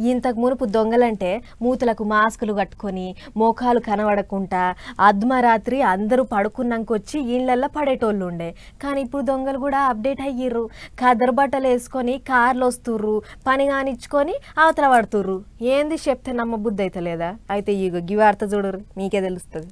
ఇంతకు మునుపు దొంగలంటే మూతులకు మాస్కులు కట్టుకొని మోకాలు కనబడకుండా అర్ధరాత్రి అందరూ పడుకున్నాకొచ్చి ఇళ్లల్లో పడేటోళ్ళు ఉండే. కానీ ఇప్పుడు దొంగలు కూడా అప్డేట్ అయ్యిర్రు. కదర్ బట్టలు వేసుకొని కార్లు వస్తుర్రు, పని కానిచ్చుకొని అవతల పడుతుర్రు. ఏంది చెప్తే నమ్మబుద్ధి అయితే లేదా? అయితే ఇగో గి వార్త చూడరు, మీకే తెలుస్తుంది.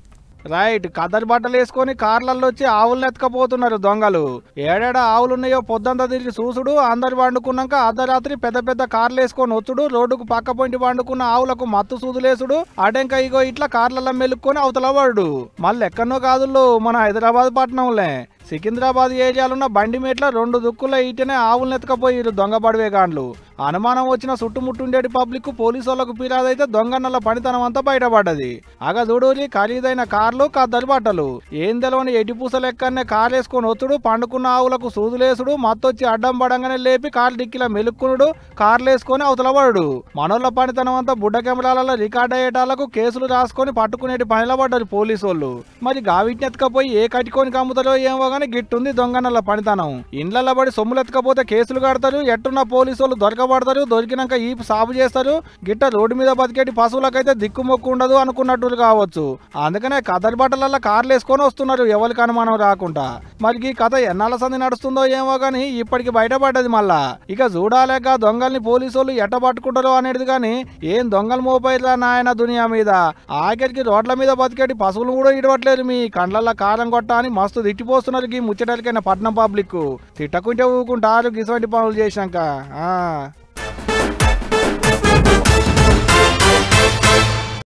రైట్, కదర్ బట్టలు వేసుకొని కార్లలో వచ్చి ఆవులను ఎత్తుకపోతున్నారు దొంగలు. ఏడేడ ఆవులున్నాయో పొద్దంతా తిరిగి చూసుడు, అందరు వండుకున్నాక అర్ధరాత్రి పెద్ద పెద్ద కార్లు వేసుకొని వచ్చుడు, రోడ్డుకు పక్క పొంటి వండుకున్న ఆవులకు మత్తు సూదులేసుడు, అటెంక ఇగో ఇట్లా కార్లలో మెలుక్కొని అవతల పడు. మళ్ళీ ఎక్కడనో కాదుల్లో మన హైదరాబాద్ పట్టణంలే సికింద్రాబాద్ ఏరియాలున్న బండి మేట్ల 2 దుక్కుల ఈటనే ఆవులను ఎత్తుకపోయిరు దొంగ బడివేగాండ్లు. అనుమానం వచ్చిన చుట్టుముట్టుండేటి పబ్లిక్ పోలీసు వాళ్ళకు ఫిర్యాదైతే దొంగన్నల పనితనం అంతా బయటపడ్డది. అగదూడూరి ఖరీదైన కార్లు, కద్దరు బట్టలు, ఏం తెలవని ఎటిపూస లెక్కనే కారు వేసుకొని వచ్చుడు, పండుకున్న ఆవులకు సూదులేసుడు, మత్తొచ్చి అడ్డం పడంగానే లేపి కారు డిక్కిలా మెలుక్కునుడు, కార్లు వేసుకొని అవతల పడు. మనోళ్ళ పనితనం అంతా బుడ్డ కెమెరాలలో రికార్డ్ అయ్యేటాలకు కేసులు రాసుకొని పట్టుకునేటి పనిలో పడ్డారు పోలీసు వాళ్ళు. మరి గావిటిని ఎత్తుకపోయి ఏ కట్టుకొని కమ్ముతారో ఏమో గిట్టుంది దొంగనల్ల పనితనం. ఇండ్ల పడి సొమ్ములు ఎత్తుకపోతే కేసులు కడతారు, ఎట్టున్న పోలీసు వాళ్ళు దొరకబడతారు, దొరికినాక ఈ సాగు చేస్తారు. గిట్ట రోడ్డు మీద బతికేటి పశువులకైతే దిక్కుమొక్కు ఉండదు అనుకున్నట్టు కావచ్చు. అందుకనే కదర్ బట్టలల్లో కార్లు వేసుకొని వస్తున్నారు ఎవరికి అనుమానం రాకుండా. మరి ఈ కథ ఎన్నాళ్ళ సంది నడుస్తుందో ఏమో గానీ ఇప్పటికి బయటపడ్డది. మళ్ళా ఇక చూడాలేక దొంగల్ని పోలీసు వాళ్ళు ఎట్ట పట్టుకుంటారో అనేది. కానీ ఏం దొంగలు మోపైరా నాయన దునియా మీద. ఆఖరికి రోడ్ల మీద బతికేటి పశువులు కూడా ఇడవట్లేదు. మీ కండ్లల్లో కారం కొట్ట అని మస్తు తిట్టిపోస్తున్నారు ఈ ముచ్చటలకైనా పట్నం పబ్లిక్. తిట్టకుంటే ఊకుంటారు గిసవంటి పనులు చేశాక.